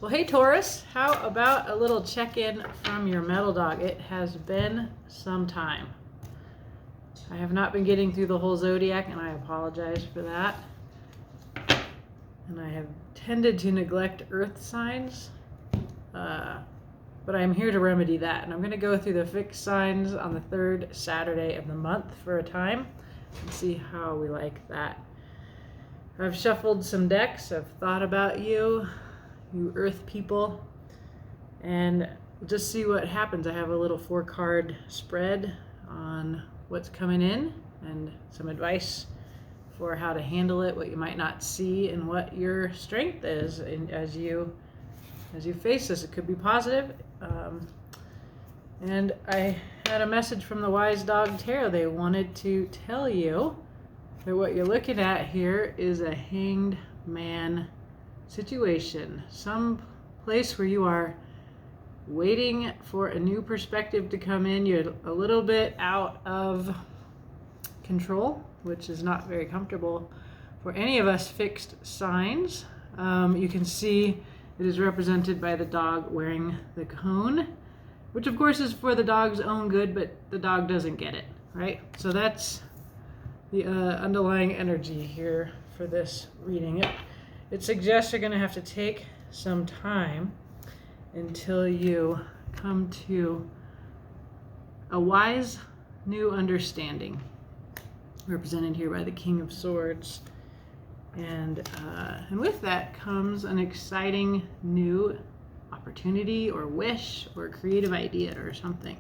Well, hey Taurus, how about a little check-in from your metal dog? It has been some time. I have not been getting through the whole zodiac, and I apologize for that. And I have tended to neglect earth signs, but I'm here to remedy that. And I'm going to go through the fixed signs on the third Saturday of the month for a time and see how we like that. I've shuffled some decks. I've thought about you earth people, and just see what happens. I have a little 4-card spread on what's coming in and some advice for how to handle it, what you might not see, and what your strength is as you face this. It could be positive. And I had a message from the Wise Dog Tarot. They wanted to tell you that what you're looking at here is a hanged man situation, some place where you are waiting for a new perspective to come in. You're a little bit out of control, which is not very comfortable for any of us fixed signs. You can see it is represented by the dog wearing the cone, which of course is for the dog's own good, but the dog doesn't get it, right? So that's the underlying energy here for this reading. It suggests you're going to have to take some time until you come to a wise new understanding, represented here by the King of Swords. And with that comes an exciting new opportunity or wish or creative idea or something.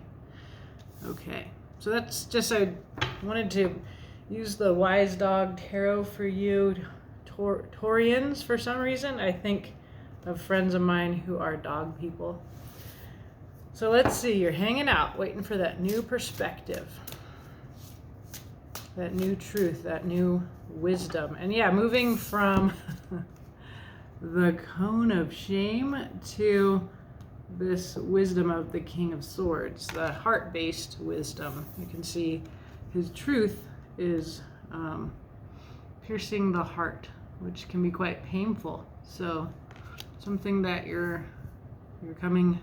Okay, so that's just, I wanted to use the Wise Dog Tarot for you Taurians. For some reason, I think of friends of mine who are dog people. So let's see, you're hanging out, waiting for that new perspective, that new truth, that new wisdom. And yeah, moving from the cone of shame to this wisdom of the King of Swords, the heart-based wisdom. You can see his truth is piercing the heart, which can be quite painful. So something that you're coming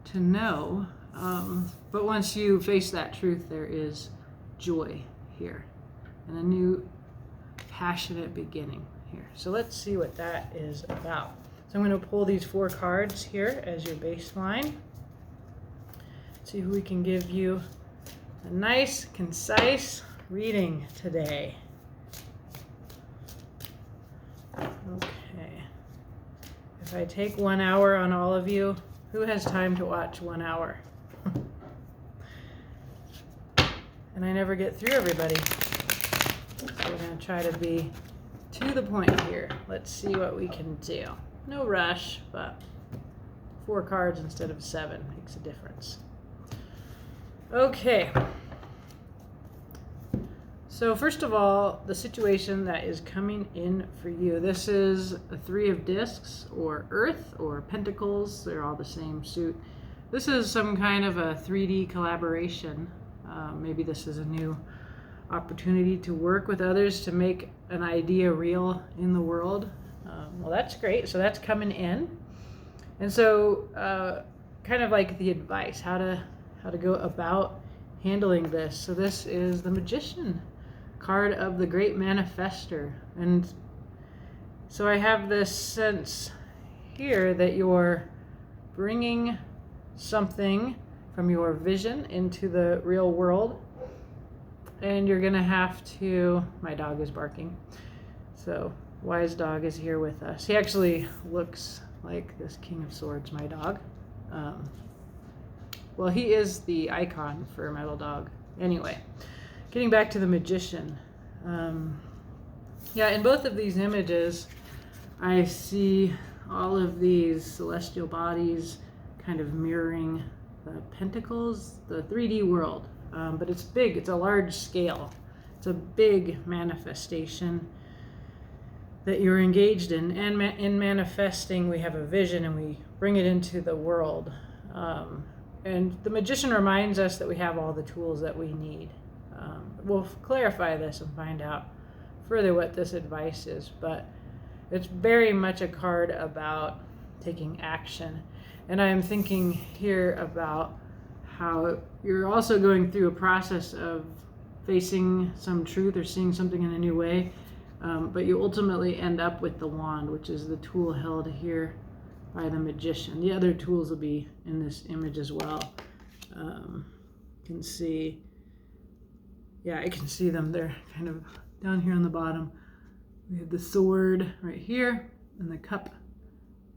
to know. But once you face that truth, there is joy here and a new passionate beginning here. So let's see what that is about. So I'm going to pull these 4 cards here as your baseline. See who we can give you a nice, concise reading today. Okay. If I take 1 hour on all of you, who has time to watch 1 hour? And I never get through everybody. So we're going to try to be to the point here. Let's see what we can do. No rush, but 4 cards instead of 7 makes a difference. Okay. So first of all, the situation that is coming in for you. This is a 3 of discs, or earth, or pentacles. They're all the same suit. This is some kind of a 3D collaboration. Maybe this is a new opportunity to work with others to make an idea real in the world. Well, that's great. So that's coming in. And so kind of like the advice, how to go about handling this. So this is the Magician card of the Great Manifester. And so I have this sense here that you're bringing something from your vision into the real world, and you're gonna have to, my dog is barking, so Wise Dog is here with us. He actually looks like this King of Swords, my dog. Well, he is the icon for Metal Dog. Anyway, getting back to the Magician. Yeah, in both of these images, I see all of these celestial bodies kind of mirroring the pentacles, the 3D world. But it's big, it's a large scale. It's a big manifestation that you're engaged in. And in manifesting, we have a vision and we bring it into the world. And the Magician reminds us that we have all the tools that we need. We'll clarify this and find out further what this advice is, but it's very much a card about taking action. And I am thinking here about how you're also going through a process of facing some truth or seeing something in a new way, but you ultimately end up with the wand, which is the tool held here by the magician. The other tools will be in this image as well. You can see, yeah, I can see them. They're kind of down here on the bottom. We have the sword right here, and the cup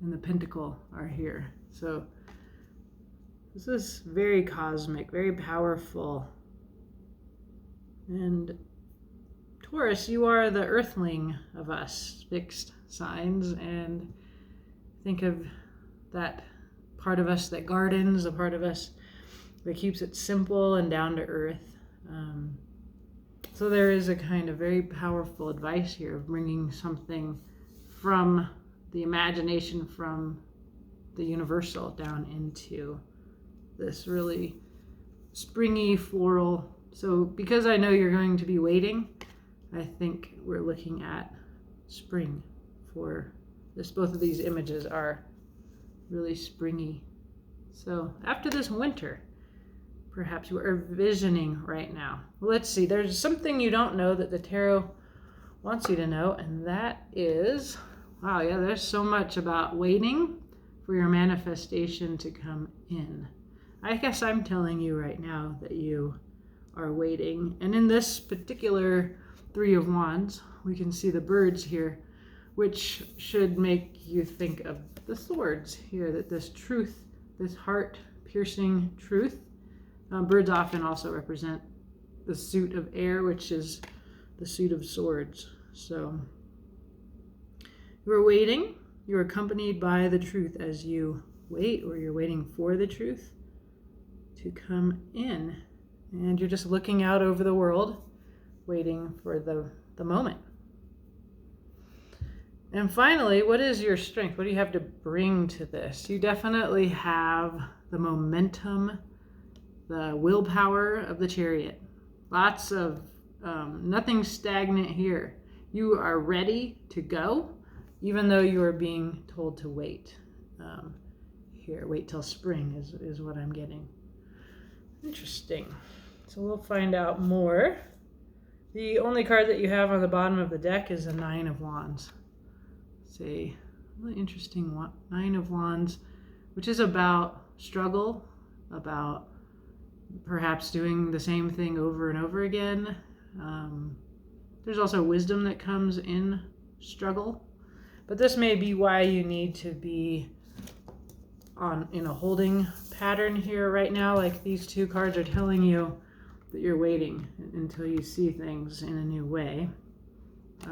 and the pentacle are here. So this is very cosmic, very powerful. And Taurus, you are the earthling of us fixed signs, and think of that part of us that gardens, the part of us that keeps it simple and down to earth. So there is a kind of very powerful advice here of bringing something from the imagination, from the universal, down into this really springy floral. So because I know you're going to be waiting, I think we're looking at spring for this. Both of these images are really springy. So after this winter, perhaps you are visioning right now. Well, let's see. There's something you don't know that the tarot wants you to know, and that is, wow, yeah, there's so much about waiting for your manifestation to come in. I guess I'm telling you right now that you are waiting. And in this particular Three of Wands, we can see the birds here, which should make you think of the swords here, that this truth, this heart-piercing truth. Birds often also represent the suit of air, which is the suit of swords. So you are waiting. You are accompanied by the truth as you wait, or you're waiting for the truth to come in. And you're just looking out over the world, waiting for the moment. And finally, what is your strength? What do you have to bring to this? You definitely have the momentum, the willpower of the Chariot. Lots of, nothing stagnant here. You are ready to go, even though you are being told to wait. Here, wait till spring is what I'm getting. Interesting. So we'll find out more. The only card that you have on the bottom of the deck is a Nine of Wands. It's a really interesting one, Nine of Wands, which is about struggle, about perhaps doing the same thing over and over again. There's also wisdom that comes in struggle, but this may be why you need to be in a holding pattern here right now. Like these two cards are telling you that you're waiting until you see things in a new way,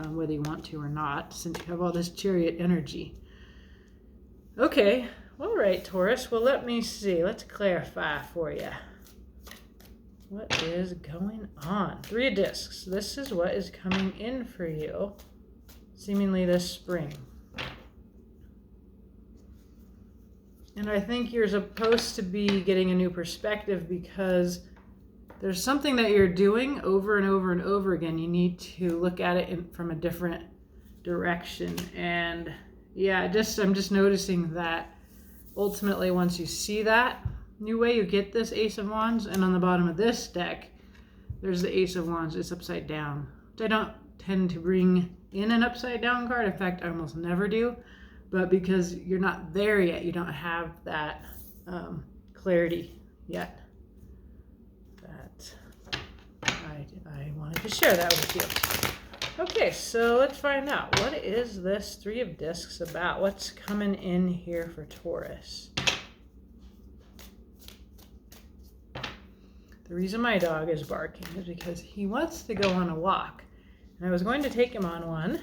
whether you want to or not, since you have all this Chariot energy. Okay, all right, Taurus. Well, let me see. Let's clarify for you. What is going on? Three of Discs. This is what is coming in for you, seemingly this spring. And I think you're supposed to be getting a new perspective because there's something that you're doing over and over and over again. You need to look at it from a different direction. And yeah, I'm just noticing that ultimately once you see that new way, you get this Ace of Wands. And on the bottom of this deck, there's the Ace of Wands. It's upside down, which I don't tend to bring in an upside down card. In fact, I almost never do. But because you're not there yet, you don't have that clarity yet. I wanted to share that with you. Okay, so let's find out. What is this Three of Discs about? What's coming in here for Taurus? The reason my dog is barking is because he wants to go on a walk. And I was going to take him on one,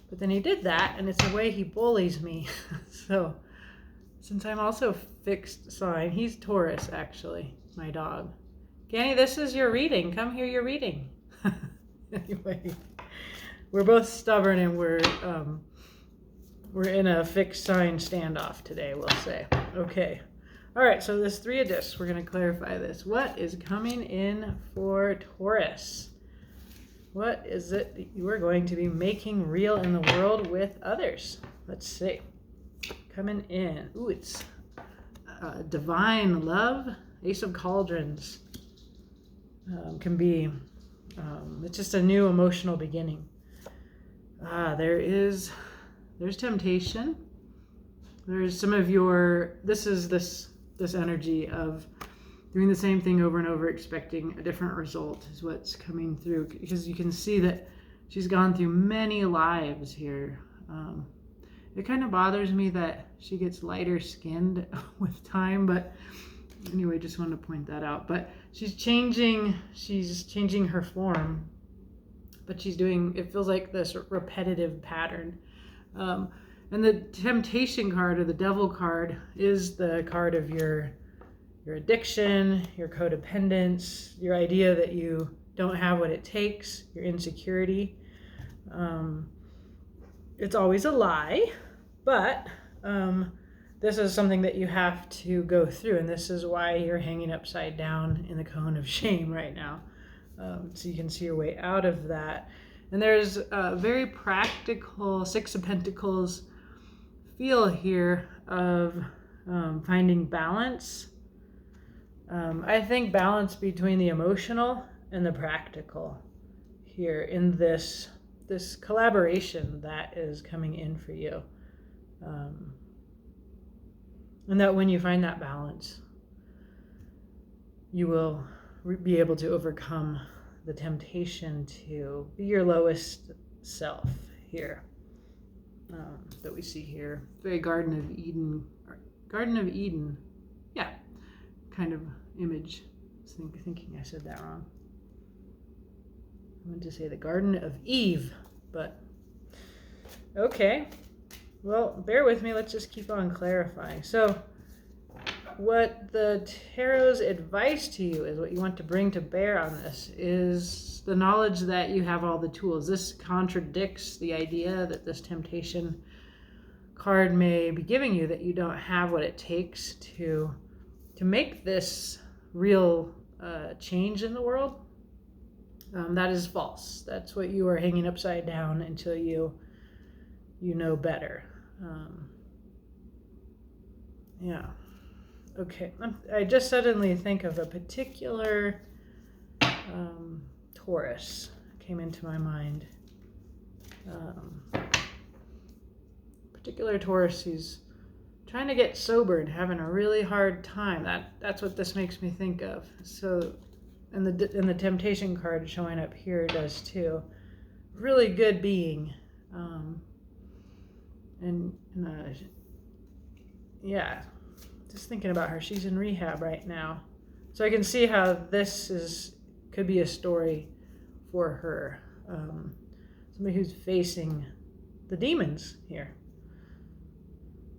but then he did that, and it's a way he bullies me. So, since I'm also fixed sign, he's Taurus, actually, my dog. Ganny, this is your reading. Come hear your reading. Anyway, we're both stubborn, and we're in a fixed sign standoff today, we'll say. Okay. All right, so this Three of Discs, we're going to clarify this. What is coming in for Taurus? What is it that you are going to be making real in the world with others? Let's see. coming in. Ooh, it's divine love. Ace of Cauldrons can be, it's just a new emotional beginning. There's temptation. There's some of this energy of doing the same thing over and over, expecting a different result is what's coming through, because you can see that she's gone through many lives here. It kind of bothers me that she gets lighter skinned with time, but anyway, just wanted to point that out. But she's changing her form, but she's doing, it feels like this repetitive pattern. And the temptation card, or the devil card, is the card of your addiction, your codependence, your idea that you don't have what it takes, your insecurity. It's always a lie, but this is something that you have to go through, and this is why you're hanging upside down in the cone of shame right now. So you can see your way out of that. And there's a very practical Six of Pentacles feel here of finding balance. I think balance between the emotional and the practical here in this collaboration that is coming in for you. And that when you find that balance, you will be able to overcome the temptation to be your lowest self here, that we see here. Very Garden of Eden, yeah, kind of image. Thinking I said that wrong. I meant to say the Garden of Eve, but okay. Well, bear with me. Let's just keep on clarifying. So what the Tarot's advice to you is, what you want to bring to bear on this, is the knowledge that you have all the tools. This contradicts the idea that this temptation card may be giving you, that you don't have what it takes to make this real change in the world. That is false. That's what you are hanging upside down until you know better. Yeah. Okay. I just suddenly think of a particular Taurus came into my mind. Particular Taurus who's trying to get sober and having a really hard time. That's what this makes me think of. So, and the temptation card showing up here does too. Really good being. Yeah, just thinking about her. She's in rehab right now. So I can see how this could be a story for her. Somebody who's facing the demons here.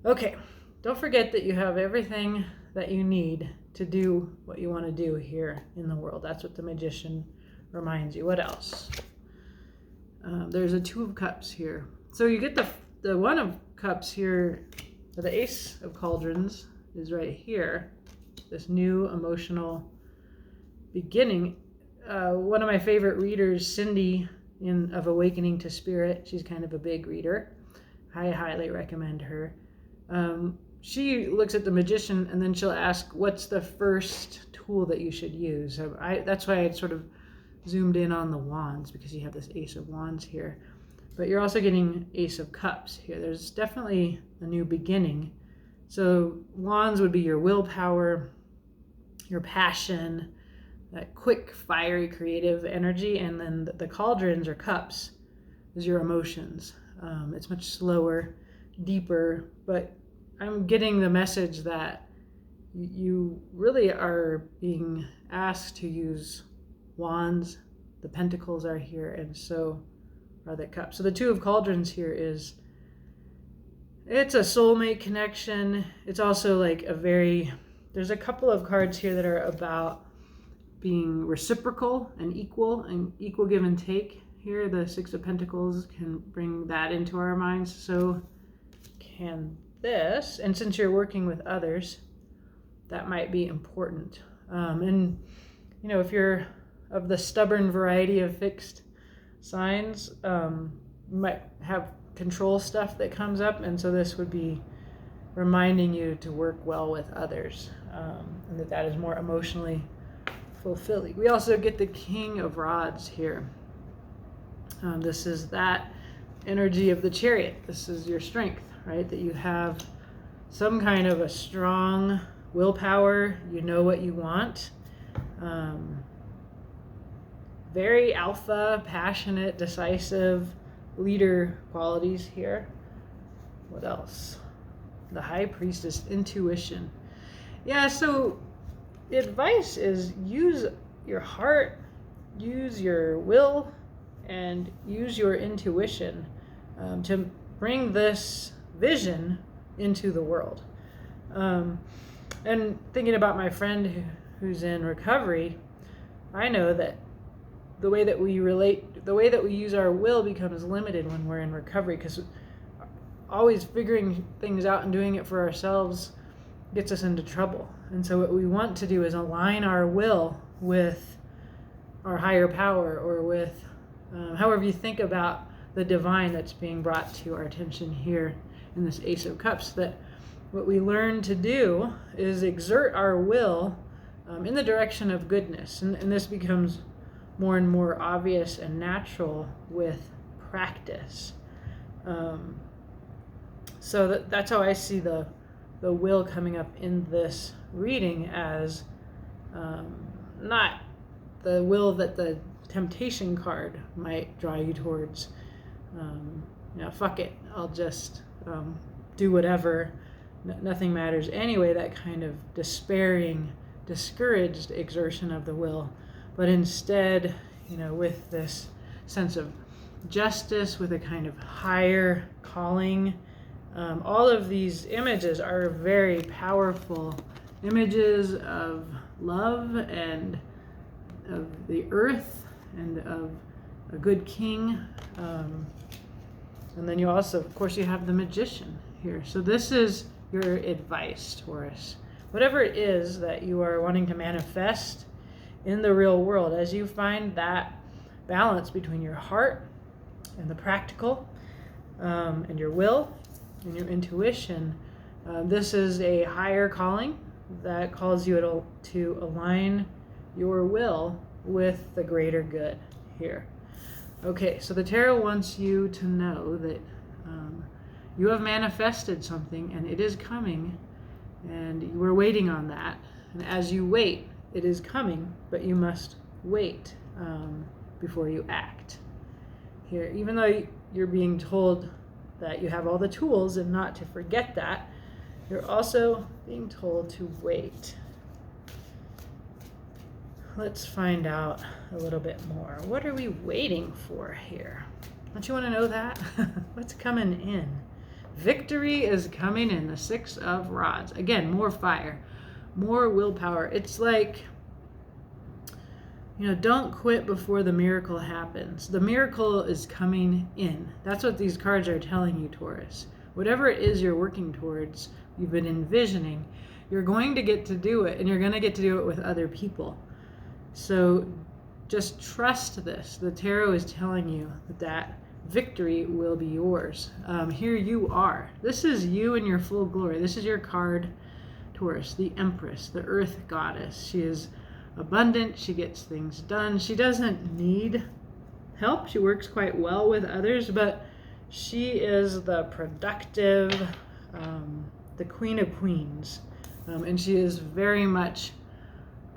Okay, don't forget that you have everything that you need to do what you want to do here in the world. That's what the Magician reminds you. What else? There's a Two of Cups here. So you get the One of Cups here. The Ace of Cauldrons is right here. This new emotional beginning. One of my favorite readers, Cindy of Awakening to Spirit. She's kind of a big reader. I highly recommend her. She looks at the Magician and then she'll ask, what's the first tool that you should use? That's why I sort of zoomed in on the wands, because you have this Ace of Wands here. But you're also getting Ace of Cups here. There's definitely a new beginning. So wands would be your willpower, your passion, that quick, fiery, creative energy. And then the cauldrons or cups is your emotions. It's much slower, deeper, but I'm getting the message that you really are being asked to use wands. The pentacles are here, and so are the cups. So the Two of Cauldrons here it's a soulmate connection. It's also like there's a couple of cards here that are about being reciprocal and equal give and take. Here, the Six of Pentacles can bring that into our minds. So can this, and since you're working with others, that might be important. And if you're of the stubborn variety of fixed signs, you might have control stuff that comes up, and so this would be reminding you to work well with others, and that is more emotionally fulfilling. We also get the King of Rods here. This is that energy of the Chariot. This is your strength, right? That you have some kind of a strong willpower. You know what you want. Very alpha, passionate, decisive leader qualities here. What else? The High Priestess, intuition. Yeah, so the advice is use your heart, use your will, and use your intuition to bring this vision into the world. And thinking about my friend who's in recovery, I know that the way that we use our will becomes limited when we're in recovery, because always figuring things out and doing it for ourselves gets us into trouble. And so what we want to do is align our will with our higher power, or with however you think about the divine that's being brought to our attention here in this Ace of Cups. That what we learn to do is exert our will in the direction of goodness. And this becomes more and more obvious and natural with practice. So that's how I see the will coming up in this reading, as not the will that the temptation card might draw you towards. Fuck it, I'll just do whatever, nothing matters anyway, that kind of despairing, discouraged exertion of the will. But instead, with this sense of justice, with a kind of higher calling. All of these images are very powerful images of love and of the earth and of a good king. And then you also, of course, you have the Magician here. So this is your advice, Taurus. Whatever it is that you are wanting to manifest in the real world, as you find that balance between your heart and the practical, and your will and your intuition, this is a higher calling that calls you to align your will with the greater good here. Okay, so the tarot wants you to know that you have manifested something, and it is coming, and you are waiting on that. And as you wait, it is coming, but you must wait before you act here. Even though you're being told that you have all the tools and not to forget that, you're also being told to wait. Let's find out a little bit more. What are we waiting for here? Don't you want to know that? What's coming in? Victory is coming in, the Six of Rods. Again, more fire, more willpower. It's like, don't quit before the miracle happens. The miracle is coming in. That's what these cards are telling you, Taurus. Whatever it is you're working towards, you've been envisioning, you're going to get to do it, and you're going to get to do it with other people. So just trust this. The tarot is telling you that victory will be yours. Here you are. This is you in your full glory. This is your card, Taurus, the Empress, the Earth Goddess. She is abundant. She gets things done. She doesn't need help. She works quite well with others, but she is the productive, the Queen of Queens. And she is very much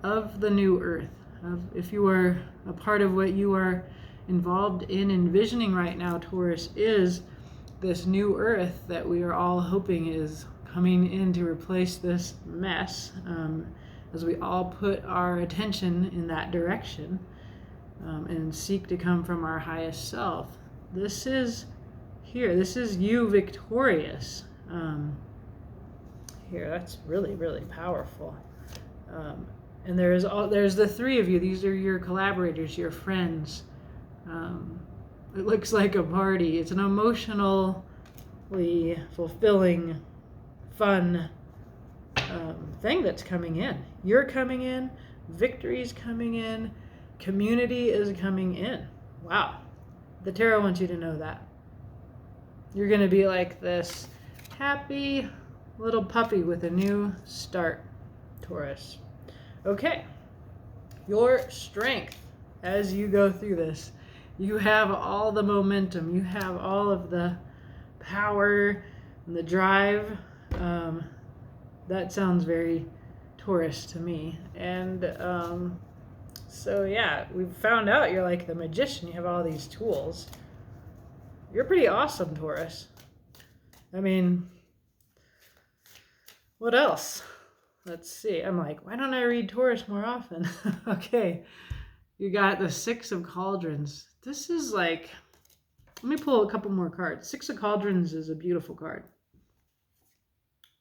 of the new earth. If you are a part of what you are involved in envisioning right now, Taurus, is this new earth that we are all hoping is coming in to replace this mess, as we all put our attention in that direction and seek to come from our highest self. This is here. This is you victorious. Here, that's really, really powerful. And there's the three of you. These are your collaborators, your friends. It looks like a party. It's an emotionally fulfilling, fun thing that's coming in. You're coming in. Victory's coming in. Community is coming in. Wow. The tarot wants you to know that. You're going to be like this happy, little puppy with a new start, Taurus. Okay, your strength as you go through this. You have all the momentum. You have all of the power and the drive. That sounds very Taurus to me. And so, yeah, we've found out you're like the magician. You have all these tools. You're pretty awesome, Taurus. I mean, what else? Let's see. I'm like, why don't I read Taurus more often? Okay. You got the Six of Cauldrons. This is like, let me pull a couple more cards. Six of Cauldrons is a beautiful card.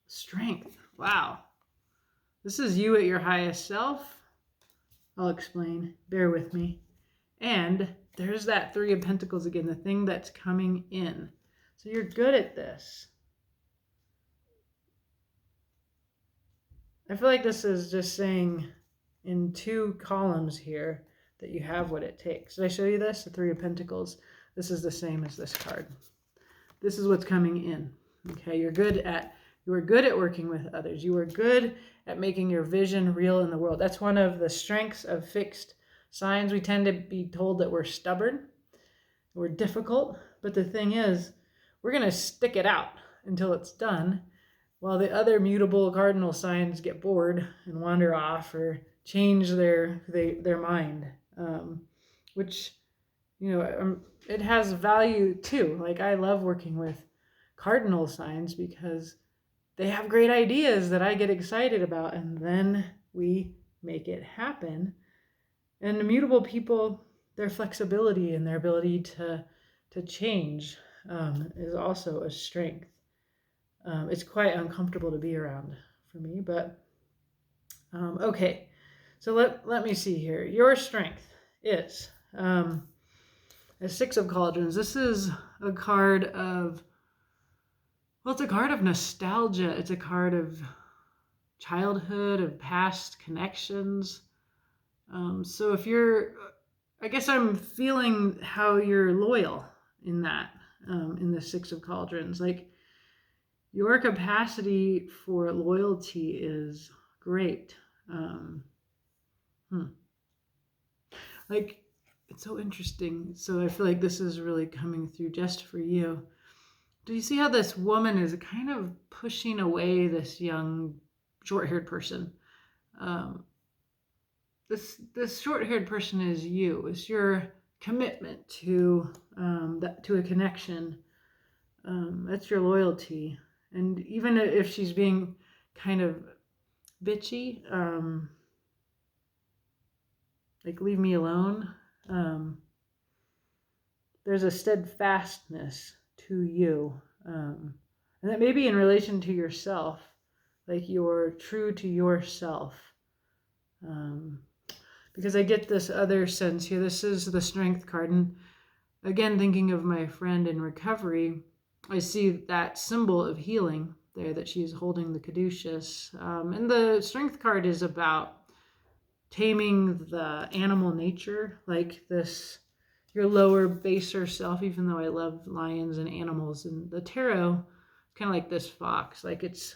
Strength. Wow. This is you at your highest self. I'll explain. Bear with me. And there's that Three of Pentacles again, the thing that's coming in. So you're good at this. I feel like this is just saying in two columns here that you have what it takes. Did I show you this? The Three of Pentacles. This is the same as this card. This is what's coming in. Okay, you are good at working with others. You are good at making your vision real in the world. That's one of the strengths of fixed signs. We tend to be told that we're stubborn, we're difficult, but the thing is, we're going to stick it out until it's done, while the other mutable cardinal signs get bored and wander off or change their mind, which, it has value too. Like, I love working with cardinal signs because they have great ideas that I get excited about, and then we make it happen. And immutable people, their flexibility and their ability to change is also a strength. It's quite uncomfortable to be around for me, but okay. So let me see here. Your strength is a Six of Cauldrons. This is a card of, well, it's a card of nostalgia. It's a card of childhood, of past connections. So if you're, I guess I'm feeling how you're loyal in that, in the Six of Cauldrons. Like, your capacity for loyalty is great. Like, it's so interesting. So I feel like this is really coming through just for you. Do you see how this woman is kind of pushing away this young short-haired person? This short-haired person is you. It's your commitment to to a connection. That's your loyalty. And even if she's being kind of bitchy, like, leave me alone, there's a steadfastness to you. And that may be in relation to yourself, like you're true to yourself. Because I get this other sense here. This is the Strength card. And again, thinking of my friend in recovery, I see that symbol of healing there, that she's holding the caduceus. And the Strength card is about taming the animal nature, like this, your lower, baser self, even though I love lions and animals. And the tarot, kind of like this fox, like it's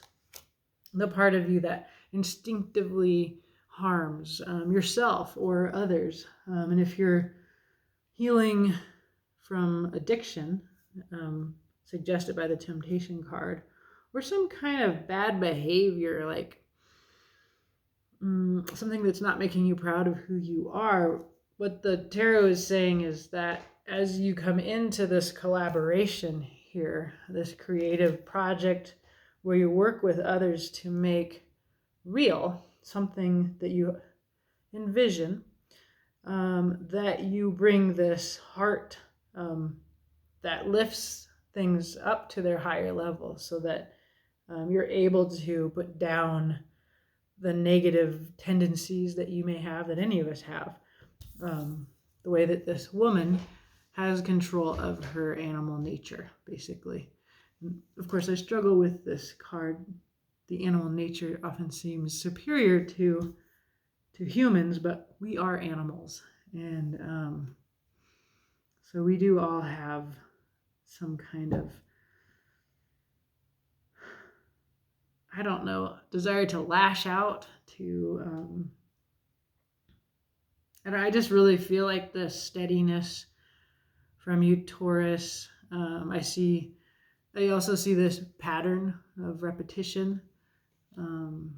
the part of you that instinctively harms yourself or others. And if you're healing from addiction, suggested by the Temptation card, or some kind of bad behavior, like something that's not making you proud of who you are, what the tarot is saying is that as you come into this collaboration here, this creative project where you work with others to make real something that you envision, that you bring this heart that lifts things up to their higher level, so that you're able to put down the negative tendencies that you may have, that any of us have. The way that this woman has control of her animal nature, basically. And of course, I struggle with this card. The animal nature often seems superior to humans, but we are animals. And so we do all have some kind of I don't know, desire to lash out, to, and I just really feel like the steadiness from you, Taurus. I also see this pattern of repetition, the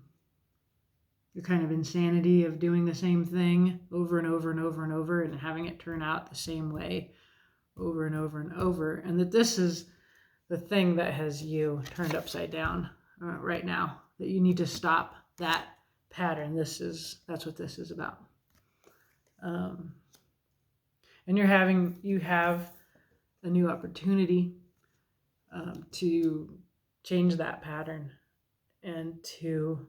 kind of insanity of doing the same thing over and over and over and over and having it turn out the same way over and over and over. And that this is the thing that has you turned upside down right now, that you need to stop that pattern. That's what this is about. And you have a new opportunity to change that pattern and to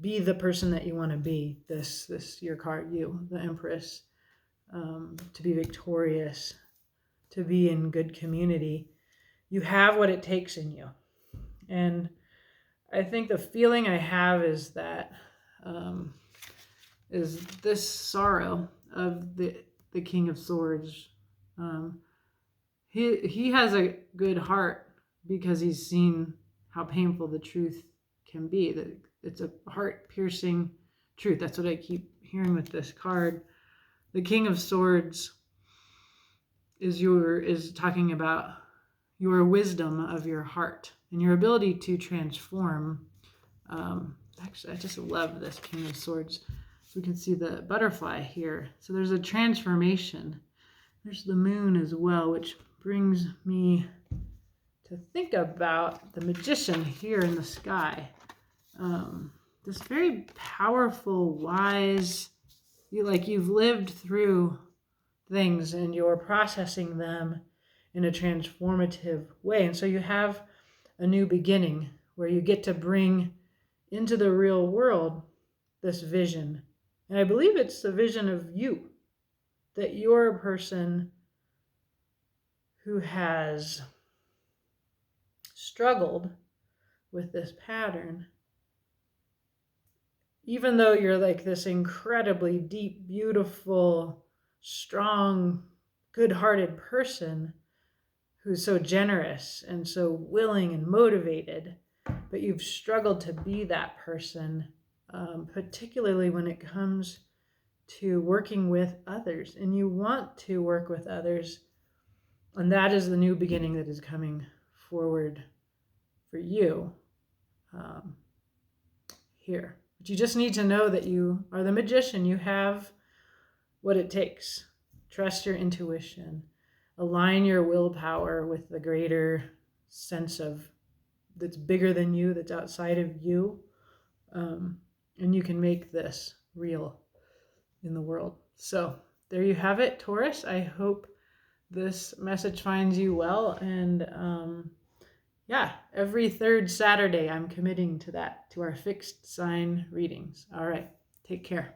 be the person that you want to be. Your card, you, the Empress, to be victorious, to be in good community. You have what it takes in you. And I think the feeling I have is that is this sorrow of the King of Swords. He has a good heart because he's seen how painful the truth can be. That it's a heart-piercing truth. That's what I keep hearing with this card. The King of Swords is talking about your wisdom of your heart and your ability to transform. Actually, I just love this King of Swords. We can see the butterfly here. So there's a transformation. There's the moon as well, which brings me to think about the magician here in the sky. This very powerful, wise, you've lived through things and you're processing them in a transformative way. And so you have a new beginning where you get to bring into the real world this vision. And I believe it's the vision of you, that you're a person who has struggled with this pattern. Even though you're like this incredibly deep, beautiful, strong, good-hearted person who's so generous and so willing and motivated, but you've struggled to be that person, particularly when it comes to working with others. And you want to work with others, and that is the new beginning that is coming forward for you here. But you just need to know that you are the magician. You have what it takes. Trust your intuition. Align your willpower with the greater sense of that's bigger than you, that's outside of you. And you can make this real in the world. So there you have it, Taurus. I hope this message finds you well. And every third Saturday, I'm committing to that, to our fixed sign readings. All right, take care.